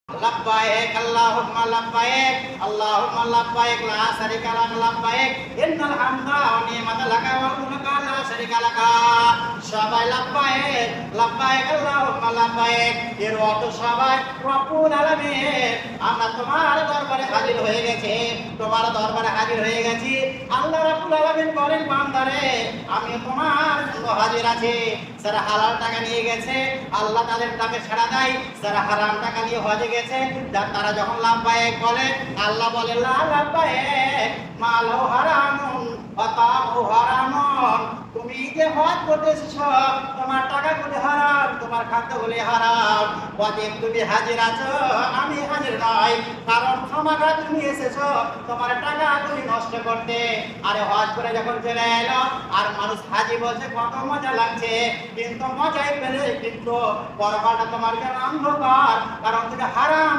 لبيك اللهم لبيك اللهم لبيك لا شريك لك لبيك إن الحمد والنعمة لك والملك لا شريك لك সবাই লব্বাইক লব্বাইক আল্লাহুম্মা লব্বাইক এর অর্থ সবাই রব্বুল আলামিন আমরা তোমার দরবারে হাজির হয়ে গেছি তোমার দরবারে হাজির হয়ে গেছি আল্লাহ রাব্বুল আলামিন বলেন বান্দারে আমি তোমার জন্য হাজির আছি যারা হালাল টাকা নিয়ে গেছে আল্লাহ তাদের টাকা ছাড়া দেয় যারা হারাম টাকা নিয়ে হজে গেছে তারা যখন লব্বাইক বলে আল্লাহ বলে লা লব্বাইক মালু হারামুন ওয়া তাউ হারামুন তুমি যে হজ করতে এসেছো তোমার টাকাগুলি হারাম তোমার খাদ্যগুলি হারাম ওয়াজিব তুমি হাজির আছো আমি হাজির নই কারণ সমাগত তুমি এসেছো তোমার টাকাগুলি নষ্ট করতে আরে হজ করে যখন চলে এলো আর মানুষ হাজি বলছে কত মজা লাগছে কিন্তু মজাই পেলে কিন্তু পরকালটা তোমার জন্য অন্ধকার কারণ তুমি হারাম